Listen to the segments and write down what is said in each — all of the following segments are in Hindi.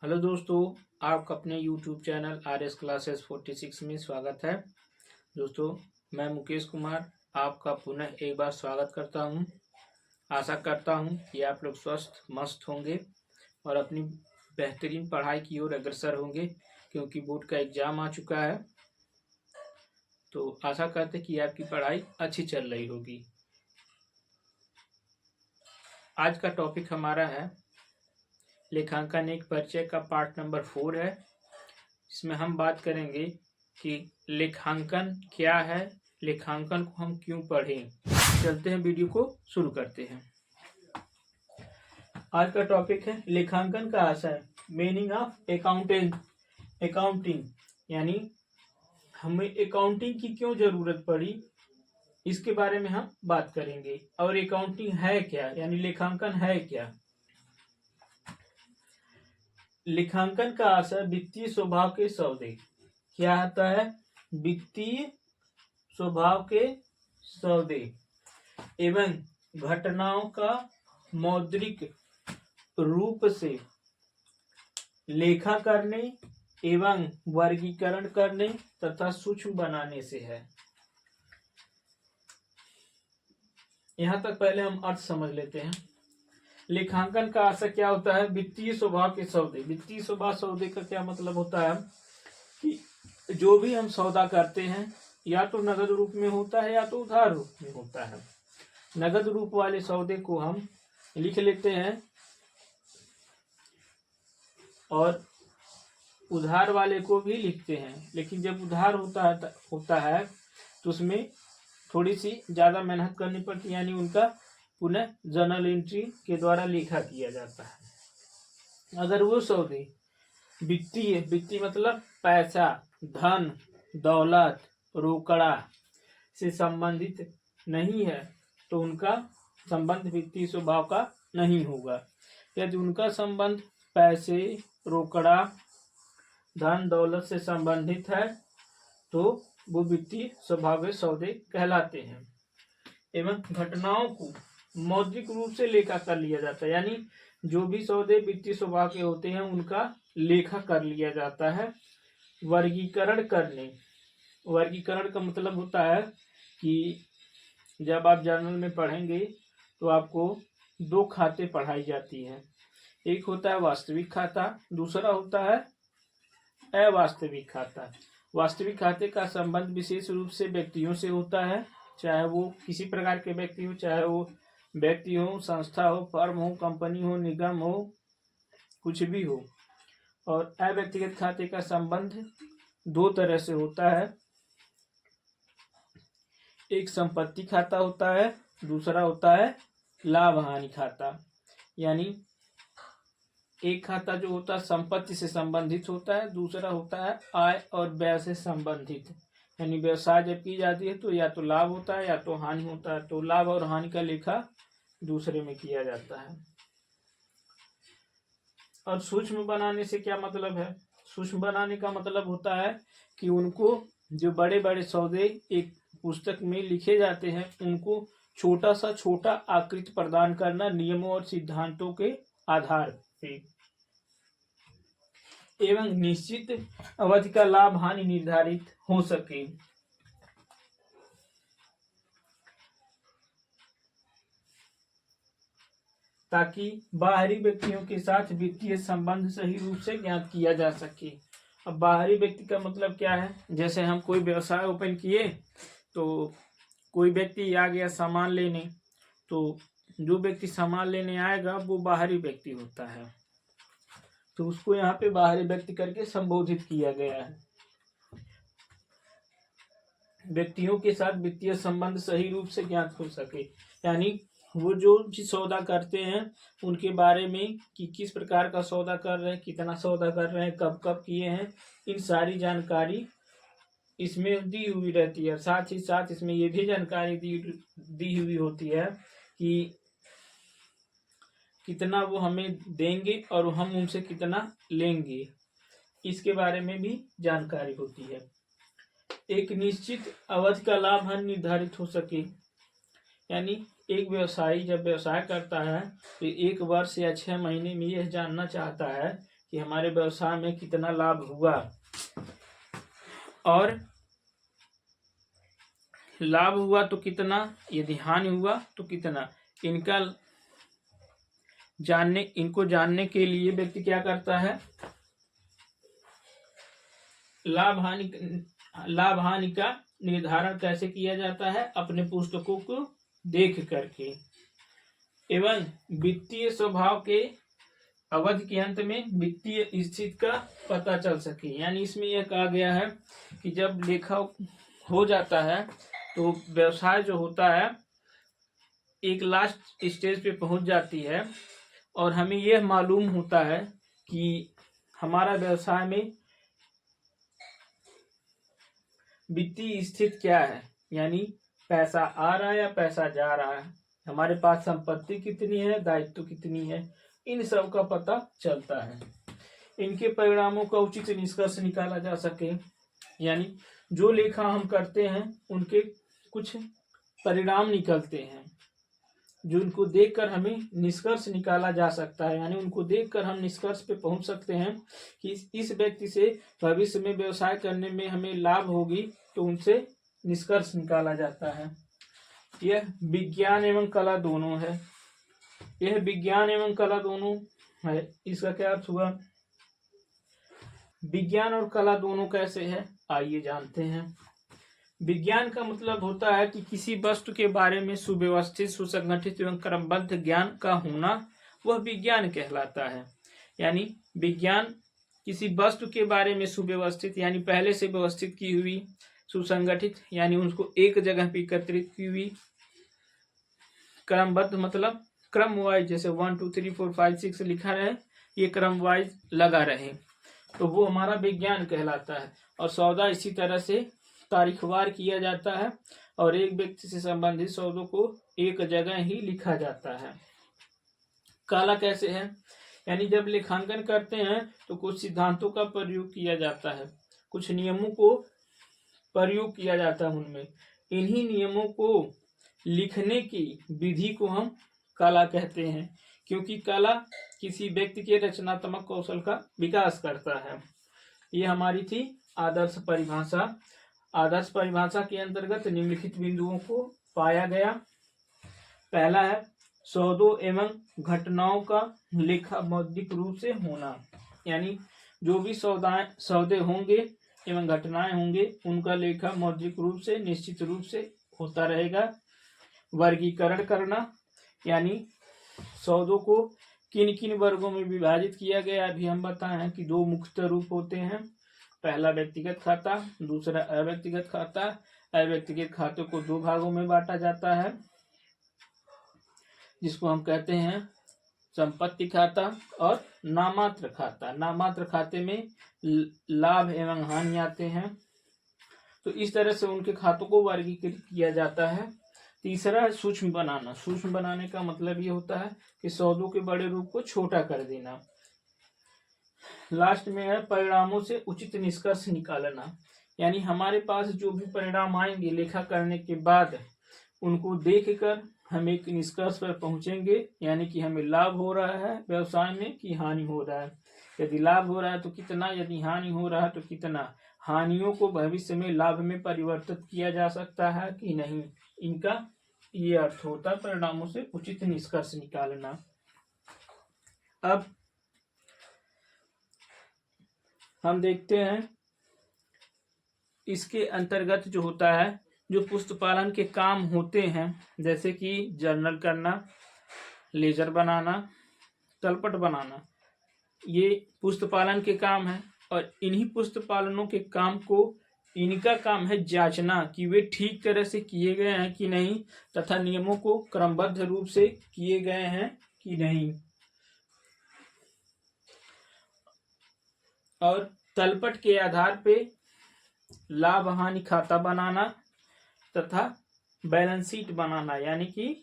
हेलो दोस्तों, आपका अपने यूट्यूब चैनल RS क्लासेस 46 में स्वागत है। दोस्तों, मैं मुकेश कुमार आपका पुनः एक बार स्वागत करता हूं। आशा करता हूं कि आप लोग स्वस्थ मस्त होंगे और अपनी बेहतरीन पढ़ाई की ओर अग्रसर होंगे, क्योंकि बोर्ड का एग्ज़ाम आ चुका है। तो आशा करते हैं कि आपकी पढ़ाई अच्छी चल रही होगी। आज का टॉपिक हमारा है लेखांकन एक परिचय का पार्ट नंबर 4 है। इसमें हम बात करेंगे कि लेखांकन क्या है, लेखांकन को हम क्यों पढ़ें। चलते हैं, वीडियो को शुरू करते हैं। आज का टॉपिक है लेखांकन का आशय, मीनिंग ऑफ अकाउंटिंग, यानी हमें अकाउंटिंग की क्यों जरूरत पड़ी, इसके बारे में हम बात करेंगे। और अकाउंटिंग है क्या, यानी लेखांकन है क्या। लेखांकन का आशय वित्तीय स्वभाव के सौदे, क्या आता है, वित्तीय स्वभाव के सौदे एवं घटनाओं का मौद्रिक रूप से लेखा करने एवं वर्गीकरण करने तथा सूक्ष्म बनाने से है। यहां तक पहले हम अर्थ समझ लेते हैं। लेखांकन का आशय क्या होता है, वित्तीय स्वभाव के सौदे। वित्तीय स्वभाव सौदे का क्या मतलब होता है कि जो भी हम सौदा करते हैं या तो नगद रूप में होता है या तो उधार रूप में होता है। नगद रूप वाले सौदे को हम लिख लेते हैं और उधार वाले को भी लिखते हैं, लेकिन जब उधार होता है तो उसमें थोड़ी सी ज़्यादा मेहनत करनी पड़ती है, यानी उनका पुनः जर्नल एंट्री के द्वारा लिखा किया जाता है। अगर वो सौदे वित्तीय मतलब पैसा, धन, दौलत, रोकड़ा से संबंधित नहीं है तो उनका संबंध वित्तीय स्वभाव का नहीं होगा। यदि उनका संबंध पैसे, रोकड़ा, धन, दौलत से संबंधित है तो वो वित्तीय स्वभाव के सौदे कहलाते हैं। एवं घटनाओं को मौद्रिक रूप से लेखा कर लिया जाता है, यानी जो भी सौदे वित्तीय स्वभाव के होते हैं उनका लेखा कर लिया जाता है। वर्गीकरण का मतलब होता है कि जब आप जर्नल में पढ़ेंगे तो आपको दो खाते पढ़ाई जाती हैं। एक होता है वास्तविक खाता, दूसरा होता है अवास्तविक खाता। वास्तविक खाते का संबंध विशेष रूप से व्यक्तियों से होता है, चाहे वो किसी प्रकार के व्यक्ति हो, चाहे वो व्यक्ति हो, संस्था हो, फर्म हो, कंपनी हो, निगम हो, कुछ भी हो। और अव्यक्तिगत खाते का संबंध दो तरह से होता है, एक संपत्ति खाता होता है, दूसरा होता है लाभ हानि खाता। यानी एक खाता जो होता है संपत्ति से संबंधित होता है, दूसरा होता है आय और व्यय से संबंधित। यानी व्यवसाय जब की जाती है तो या तो लाभ होता है या तो हानि होता है, तो लाभ और हानि का लेखा दूसरे में किया जाता है। और सूक्ष्म बनाने से क्या मतलब है, सूक्ष्म बनाने का मतलब होता है कि उनको जो बड़े बड़े सौदे एक पुस्तक में लिखे जाते हैं उनको छोटा सा छोटा आकृति प्रदान करना, नियमों और सिद्धांतों के आधार पे, एवं निश्चित अवधि का लाभ हानि निर्धारित हो सके। ताकि बाहरी व्यक्तियों के साथ वित्तीय संबंध सही रूप से ज्ञात किया जा सके। अब बाहरी व्यक्ति का मतलब क्या है, जैसे हम कोई व्यवसाय ओपन किए तो कोई व्यक्ति आ गया सामान लेने, तो जो व्यक्ति सामान लेने आएगा वो बाहरी व्यक्ति होता है, तो उसको यहाँ पे बाहरी व्यक्ति करके संबोधित किया गया है। व्यक्तियों के साथ वित्तीय संबंध सही रूप से ज्ञात हो सके, यानी वो जो भी सौदा करते हैं उनके बारे में कि किस प्रकार का सौदा कर रहे हैं, कितना सौदा कर रहे हैं, कब कब किए हैं, इन सारी जानकारी इसमें दी हुई रहती है। साथ ही साथ इसमें ये भी जानकारी दी हुई होती है कि कितना वो हमें देंगे और हम उनसे कितना लेंगे, इसके बारे में भी जानकारी होती है। एक निश्चित अवधि का लाभ हानि निर्धारित हो सके, यानी एक व्यवसायी जब व्यवसाय करता है तो 1 वर्ष या 6 महीने में यह जानना चाहता है कि हमारे व्यवसाय में कितना लाभ हुआ और लाभ हुआ तो कितना, यदि हानि हुआ तो कितना। इनको जानने के लिए व्यक्ति क्या करता है, लाभ हानि का निर्धारण कैसे किया जाता है, अपने पुस्तकों को देख करके एवं वित्तीय स्वभाव के अवधि के अंत में वित्तीय स्थिति का पता चल सके। यानी इसमें यह कहा गया है कि जब लेखा हो जाता है तो व्यवसाय जो होता है एक लास्ट स्टेज पे पहुंच जाती है और हमें यह मालूम होता है कि हमारा व्यवसाय में वित्तीय स्थिति क्या है, यानी पैसा आ रहा है या पैसा जा रहा है, हमारे पास संपत्ति कितनी है, दायित्व कितनी है, इन सब का पता चलता है। इनके परिणामों का उचित निष्कर्ष निकाला जा सके, यानी जो लेखा हम करते हैं उनके कुछ परिणाम निकलते हैं जो उनको देखकर हमें निष्कर्ष निकाला जा सकता है। यानी उनको देखकर हम निष्कर्ष पे पहुंच सकते हैं कि इस व्यक्ति से भविष्य में व्यवसाय करने में हमें लाभ होगी, तो उनसे निष्कर्ष निकाला जाता है। यह विज्ञान एवं कला दोनों है। यह विज्ञान एवं कला दोनों है। इसका क्या अर्थ हुआ, विज्ञान और कला दोनों कैसे है, आइए जानते हैं। विज्ञान का मतलब होता है कि किसी वस्तु के बारे में सुव्यवस्थित, सुसंगठित एवं क्रमबद्ध ज्ञान का होना, वह विज्ञान कहलाता है। यानी विज्ञान किसी वस्तु के बारे में सुव्यवस्थित यानी पहले से व्यवस्थित की हुई, सुसंगठित यानी उसको एक जगह पे एकत्रित की हुई, क्रमबद्ध मतलब क्रम वाइज, जैसे 1 2 3 4 5 6 लिखा रहे, ये क्रम वाइज लगा रहे, तो वो हमारा विज्ञान कहलाता है। और सौदा इसी तरह से तारीखवार किया जाता है और एक व्यक्ति से संबंधित सौदों को एक जगह ही लिखा जाता है। कला कैसे है, यानी जब लेखांकन करते हैं तो कुछ सिद्धांतों का प्रयोग किया जाता है, कुछ नियमों को प्रयोग किया जाता है उनमें, इन्हीं नियमों को लिखने की विधि को हम कला कहते हैं, क्योंकि कला किसी व्यक्ति के रचनात्मक कौशल का विकास करता है। ये हमारी थी आदर्श परिभाषा। आदर्श परिभाषा के अंतर्गत निम्नलिखित बिंदुओं को पाया गया। पहला है सौदों एवं घटनाओं का लेखा मौद्रिक रूप से होना, यानी जो भी सौदे होंगे एवं घटनाएं होंगे उनका लेखा मौद्रिक रूप से निश्चित रूप से होता रहेगा। वर्गीकरण करना, यानी सौदों को किन किन वर्गों में विभाजित किया गया, अभी हम बताएं कि दो मुख्य रूप होते हैं। पहला व्यक्तिगत खाता, दूसरा अव्यक्तिगत खाता। अव्यक्तिगत खाते को दो भागों में बांटा जाता है, जिसको हम कहते हैं संपत्ति खाता और नामात्र खाता। नामात्र खाते में लाभ एवं हानि आते हैं, तो इस तरह से उनके खातों को वर्गीकृत किया जाता है। तीसरा है सूक्ष्म बनाना। सूक्ष्म बनाने का मतलब ये होता है कि सौदों के बड़े रूप को छोटा कर देना। लास्ट में है परिणामों से उचित निष्कर्ष निकालना, यानी हमारे पास जो भी परिणाम आएंगे लेखा करने के बाद उनको देखकर हम एक निष्कर्ष पर पहुंचेंगे, यानी कि हमें लाभ हो रहा है व्यवसाय में कि हानि हो रहा है। यदि लाभ हो रहा है तो कितना, यदि हानि हो रहा है तो कितना। हानियों को भविष्य में लाभ में परिवर्तित किया जा सकता है कि नहीं, इनका ये अर्थ होता है परिणामों से उचित निष्कर्ष निकालना। अब हम देखते हैं इसके अंतर्गत जो होता है, जो पुस्तपालन के काम होते हैं, जैसे कि जर्नल करना, लेजर बनाना, तलपट बनाना, ये पुस्तपालन के काम है। और इन्हीं पुस्तपालनों के काम को, इनका काम है जांचना कि वे ठीक तरह से किए गए हैं कि नहीं, तथा नियमों को क्रमबद्ध रूप से किए गए हैं कि नहीं। और तलपट के आधार पे लाभ हानि खाता बनाना तथा बैलेंस शीट बनाना, यानी कि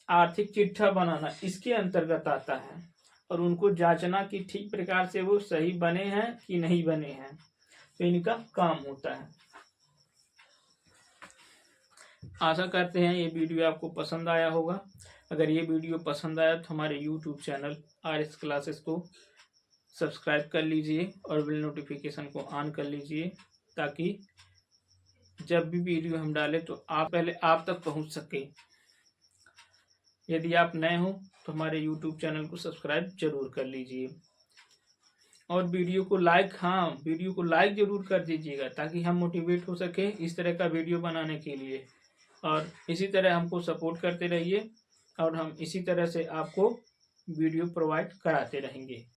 आर्थिक चिट्ठा बनाना, इसके अंतर्गत आता है। और उनको जांचना कि ठीक प्रकार से वो सही बने हैं कि नहीं बने हैं, तो इनका काम होता है। आशा करते हैं ये वीडियो आपको पसंद आया होगा। अगर ये वीडियो पसंद आया तो हमारे यूट्यूब चैनल RS क्लासेस को सब्सक्राइब कर लीजिए और बेल नोटिफिकेशन को ऑन कर लीजिए, ताकि जब भी वीडियो हम डालें तो पहले आप तक पहुंच सके। यदि आप नए हो तो हमारे यूट्यूब चैनल को सब्सक्राइब जरूर कर लीजिए और वीडियो को लाइक जरूर कर दीजिएगा, ताकि हम मोटिवेट हो सके इस तरह का वीडियो बनाने के लिए। और इसी तरह हमको सपोर्ट करते रहिए और हम इसी तरह से आपको वीडियो प्रोवाइड कराते रहेंगे।